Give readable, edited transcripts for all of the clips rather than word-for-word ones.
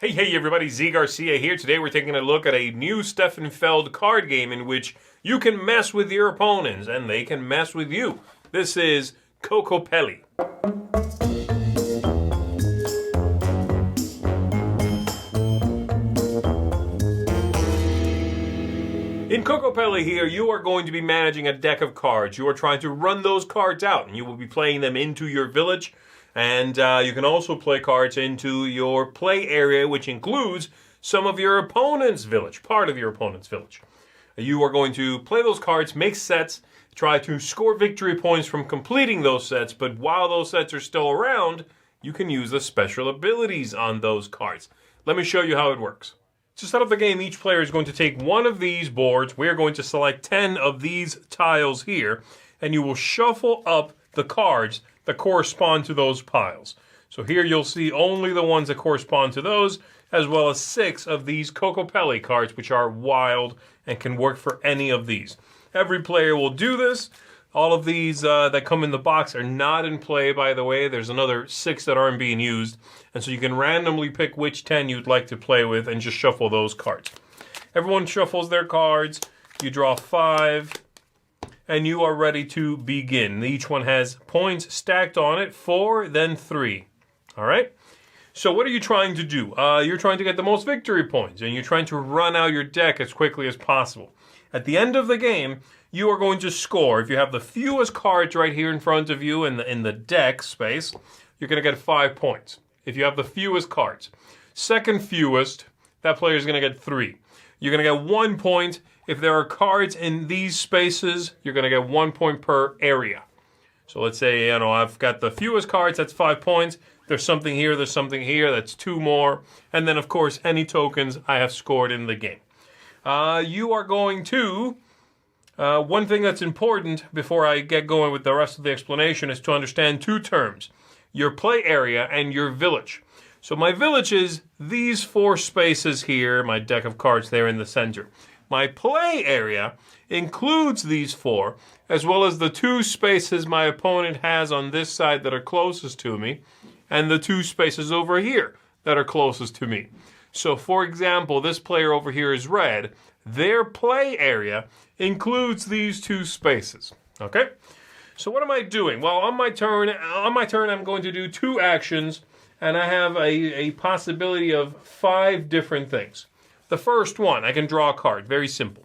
Hey everybody, Zee Garcia here. Today we're taking a look at a new Steffenfeld card game in which you can mess with your opponents and they can mess with you. This is Kokopelli. In Kokopelli here, you are going to be managing a deck of cards. You are trying to run those cards out and you will be playing them into your village. And you can also play cards into your play area, which includes some of your opponent's village, part of your opponent's village. You are going to play those cards, make sets, try to score victory points from completing those sets, but while those sets are still around, you can use the special abilities on those cards. Let me show you how it works. To start off the game, each player is going to take one of these boards. We're going to select 10 of these tiles here, and you will shuffle up the cards that correspond to those piles. So here you'll see only the ones that correspond to those, as well as 6 of these Kokopelli cards, which are wild and can work for any of these. Every player will do this. All of these that come in the box are not in play, by the way. There's another 6 that aren't being used. And so you can randomly pick which 10 you'd like to play with and just shuffle those cards. Everyone shuffles their cards. You draw 5. And you are ready to begin. Each one has points stacked on it, 4, then 3. All right? So what are you trying to do? You're trying to get the most victory points, and you're trying to run out your deck as quickly as possible. At the end of the game, you are going to score. If you have the fewest cards right here in front of you in the deck space, you're going to get 5 points. If you have the fewest cards. Second fewest, that player is going to get 3. You're going to get 1 point. If there are cards in these spaces, you're going to get 1 point per area. So let's say, I've got the fewest cards, that's 5 points. There's something here, that's 2 more. And then, of course, any tokens I have scored in the game. You are going to... one thing that's important before I get going with the rest of the explanation is to understand 2 terms. Your play area and your village. So my village is these 4 spaces here, my deck of cards there in the center. My play area includes these 4, as well as the 2 spaces my opponent has on this side that are closest to me, and the 2 spaces over here that are closest to me. So, for example, this player over here is red. Their play area includes these 2 spaces. Okay? So what am I doing? Well, on my turn, I'm going to do 2 actions, and I have a possibility of 5 different things. The first one, I can draw a card. Very simple.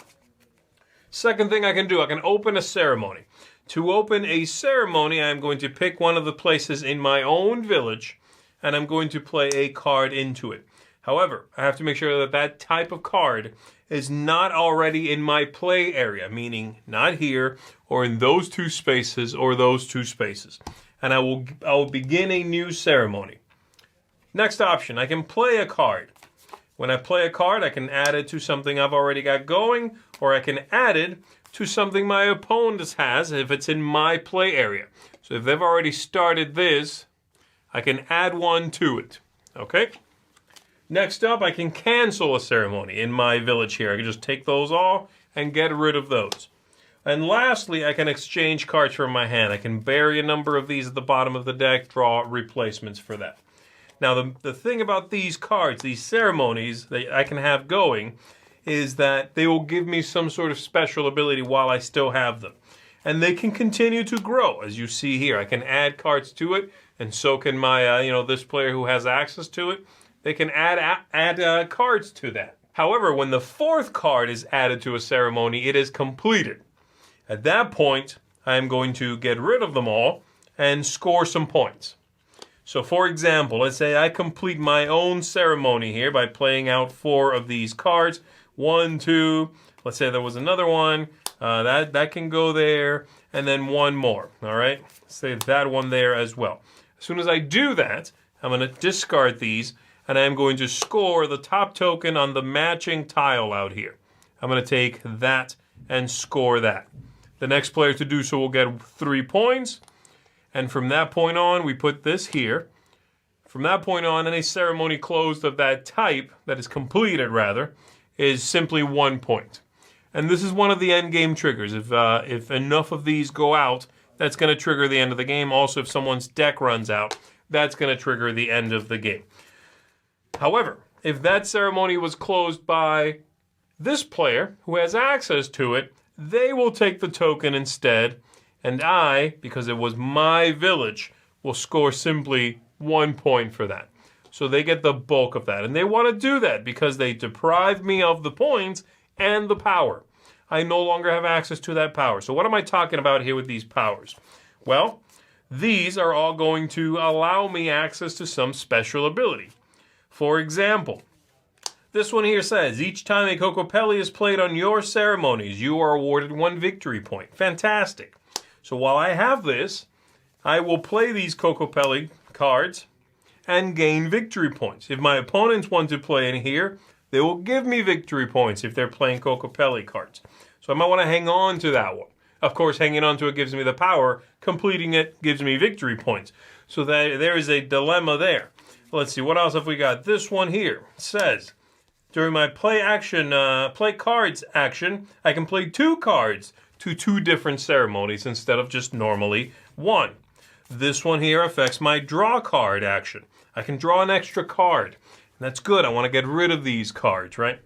Second thing I can do, I can open a ceremony. To open a ceremony, I'm going to pick one of the places in my own village, and I'm going to play a card into it. However, I have to make sure that that type of card is not already in my play area, meaning not here, or in those 2 spaces, or those 2 spaces. And I will begin a new ceremony. Next option, I can play a card. When I play a card, I can add it to something I've already got going, or I can add it to something my opponent has if it's in my play area. So if they've already started this, I can add one to it. Okay? Next up, I can cancel a ceremony in my village here. I can just take those all and get rid of those. And lastly, I can exchange cards from my hand. I can bury a number of these at the bottom of the deck, draw replacements for that. Now, the thing about these cards, these ceremonies that I can have going, is that they will give me some sort of special ability while I still have them. And they can continue to grow, as you see here. I can add cards to it, and so can my, this player who has access to it. They can add cards to that. However, when the 4th card is added to a ceremony, it is completed. At that point, I am going to get rid of them all and score some points. So, for example, let's say I complete my own ceremony here by playing out 4 of these cards. 1, 2, let's say there was another one. That can go there, and then 1 more, all right? Say that one there as well. As soon as I do that, I'm going to discard these, and I'm going to score the top token on the matching tile out here. I'm going to take that and score that. The next player to do so will get 3 points. And from that point on, we put this here. From that point on, any ceremony closed of that type, that is completed rather, is simply 1 point. And this is one of the end game triggers. If enough of these go out, that's going to trigger the end of the game. Also, if someone's deck runs out, that's going to trigger the end of the game. However, if that ceremony was closed by this player who has access to it, they will take the token instead, and I, because it was my village, will score simply 1 point for that. So they get the bulk of that. And they want to do that because they deprive me of the points and the power. I no longer have access to that power. So what am I talking about here with these powers? Well, these are all going to allow me access to some special ability. For example, this one here says, each time a Kokopelli is played on your ceremonies, you are awarded 1 victory point. Fantastic. So while I have this, I will play these Kokopelli cards and gain victory points. If my opponents want to play in here, they will give me victory points if they're playing Kokopelli cards. So I might want to hang on to that one. Of course, hanging on to it gives me the power. Completing it gives me victory points. So there is a dilemma there. Let's see, what else have we got? This one here says, during my play cards action, I can play 2 cards to 2 different ceremonies instead of just normally 1. This one here affects my draw card action. I can draw an extra card. That's good. I want to get rid of these cards, right?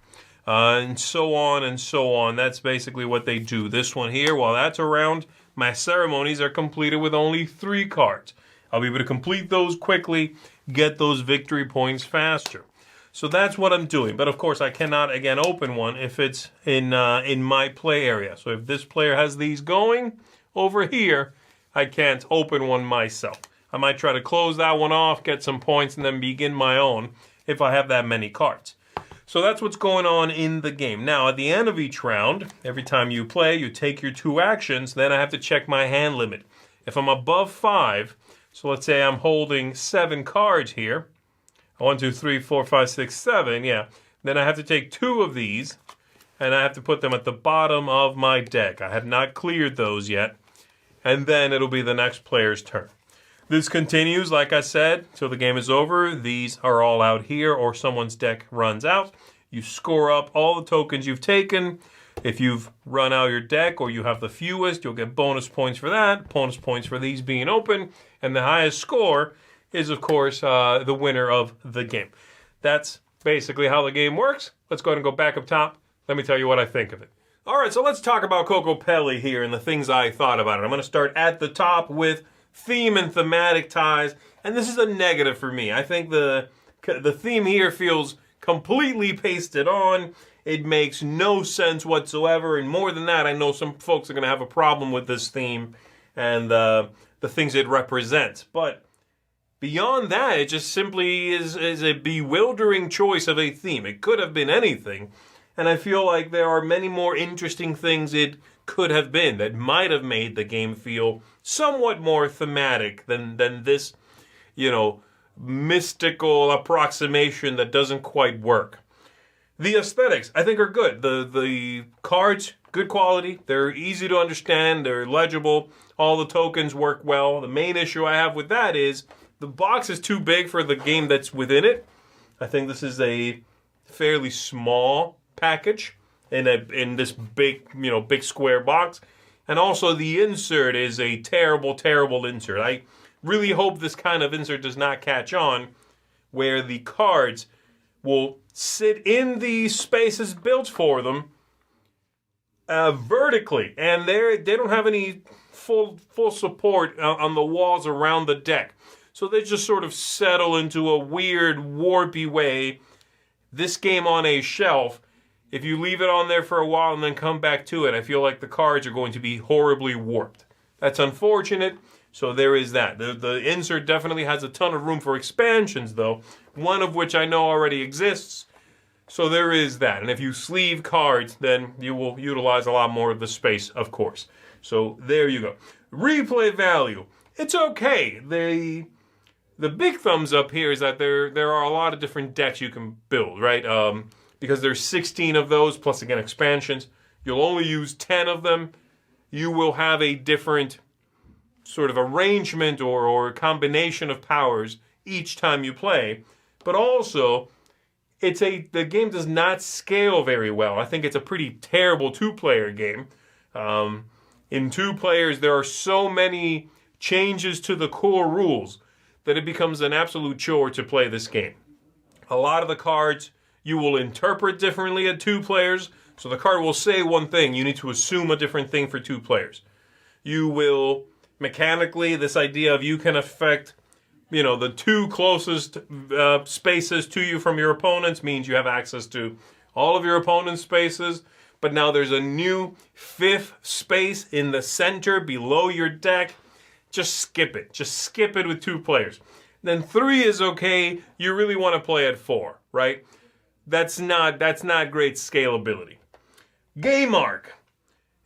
And so on and so on. That's basically what they do. This one here, while that's around, my ceremonies are completed with only 3 cards. I'll be able to complete those quickly, get those victory points faster. So that's what I'm doing. But of course, I cannot, again, open one if it's in my play area. So if this player has these going over here, I can't open one myself. I might try to close that one off, get some points, and then begin my own if I have that many cards. So that's what's going on in the game. Now, at the end of each round, every time you play, you take your 2 actions, then I have to check my hand limit. If I'm above 5, so let's say I'm holding 7 cards here, 1, 2, 3, 4, 5, 6, 7, yeah, then I have to take 2 of these, and I have to put them at the bottom of my deck. I have not cleared those yet, and then it'll be the next player's turn. This continues, like I said, till the game is over. These are all out here, or someone's deck runs out. You score up all the tokens you've taken. If you've run out your deck, or you have the fewest, you'll get bonus points for that, bonus points for these being open, and the highest score is, of course, the winner of the game. That's basically how the game works. Let's go ahead and go back up top. Let me tell you what I think of it. All right, so let's talk about Kokopelli here and the things I thought about it. I'm going to start at the top with theme and thematic ties, and this is a negative for me. I think the theme here feels completely pasted on. It makes no sense whatsoever, and more than that, I know some folks are going to have a problem with this theme and the things it represents. But beyond that, it just simply is a bewildering choice of a theme. It could have been anything, and I feel like there are many more interesting things it could have been that might have made the game feel somewhat more thematic than this, mystical approximation that doesn't quite work. The aesthetics, I think, are good. The cards, good quality. They're easy to understand. They're legible. All the tokens work well. The main issue I have with that is the box is too big for the game that's within it. I think this is a fairly small package in this big, big square box. And also the insert is a terrible, terrible insert. I really hope this kind of insert does not catch on, where the cards will sit in the spaces built for them vertically, and they don't have any full support on the walls around the deck. So they just sort of settle into a weird, warpy way. This game on a shelf, if you leave it on there for a while and then come back to it, I feel like the cards are going to be horribly warped. That's unfortunate, so there is that. The insert definitely has a ton of room for expansions, though, one of which I know already exists, so there is that. And if you sleeve cards, then you will utilize a lot more of the space, of course. So there you go. Replay value. It's okay. The big thumbs up here is that there are a lot of different decks you can build, right? Because there's 16 of those, plus again expansions. You'll only use 10 of them. You will have a different sort of arrangement or combination of powers each time you play. But also, the game does not scale very well. I think it's a pretty terrible 2-player game. In 2 players, there are so many changes to the core rules that it becomes an absolute chore to play this game. A lot of the cards you will interpret differently at 2 players. So the card will say one thing. You need to assume a different thing for 2 players. You will, mechanically, this idea of you can affect, the 2 closest spaces to you from your opponents means you have access to all of your opponent's spaces. But now there's a new 5th space in the center below your deck. Just skip it. Just skip it with 2 players. Then 3 is okay. You really want to play at 4, right? That's not great scalability. Game arc.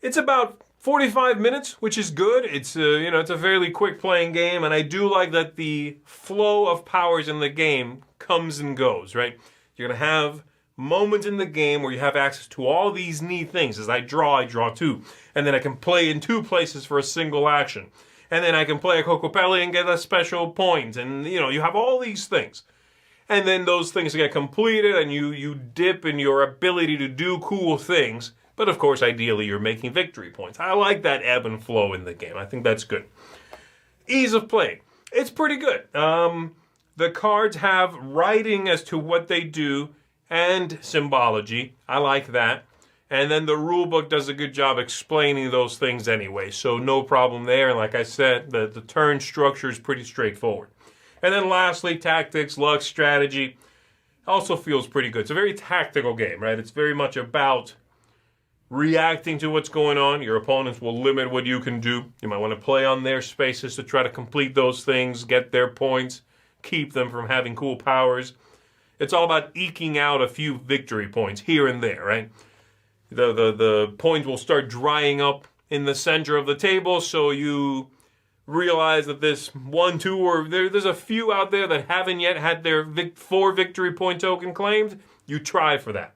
It's about 45 minutes, which is good. It's it's a fairly quick playing game, and I do like that the flow of powers in the game comes and goes, right? You're going to have moments in the game where you have access to all these neat things. As I draw 2. And then I can play in 2 places for a single action. And then I can play a Kokopelli and get a special point. And, you have all these things. And then those things get completed and you dip in your ability to do cool things. But, of course, ideally, you're making victory points. I like that ebb and flow in the game. I think that's good. Ease of play. It's pretty good. The cards have writing as to what they do and symbology. I like that. And then the rulebook does a good job explaining those things anyway. So no problem there. And like I said, the turn structure is pretty straightforward. And then lastly, tactics, luck, strategy. Also feels pretty good. It's a very tactical game, right? It's very much about reacting to what's going on. Your opponents will limit what you can do. You might want to play on their spaces to try to complete those things, get their points, keep them from having cool powers. It's all about eking out a few victory points here and there, right? The points will start drying up in the center of the table, so you realize that this 1, 2, or there's a few out there that haven't yet had their 4 victory point token claimed. You try for that.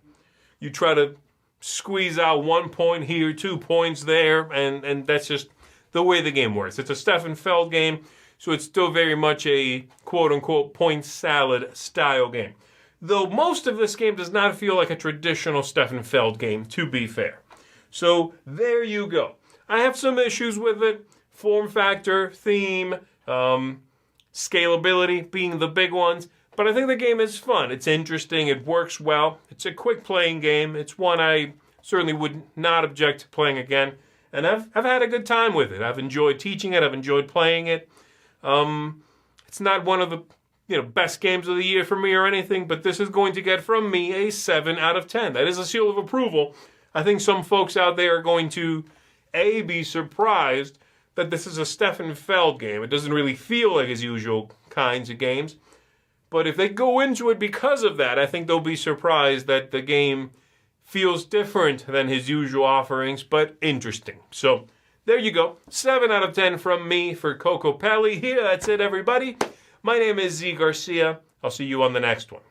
You try to squeeze out 1 point here, 2 points there, and that's just the way the game works. It's a Stefan Feld game, so it's still very much a quote-unquote point salad style game. Though most of this game does not feel like a traditional Stefan Feld game, to be fair. So there you go. I have some issues with it. Form factor, theme, scalability being the big ones. But I think the game is fun. It's interesting. It works well. It's a quick playing game. It's one I certainly would not object to playing again. And I've had a good time with it. I've enjoyed teaching it. I've enjoyed playing it. It's not one of the best games of the year for me or anything, but this is going to get from me a 7 out of 10. That is a seal of approval. I think some folks out there are going to, be surprised that this is a Stefan Feld game. It doesn't really feel like his usual kinds of games. But if they go into it because of that, I think they'll be surprised that the game feels different than his usual offerings, but interesting. So there you go. 7 out of 10 from me for Kokopelli. Here, that's it, everybody. My name is Zee Garcia. I'll see you on the next one.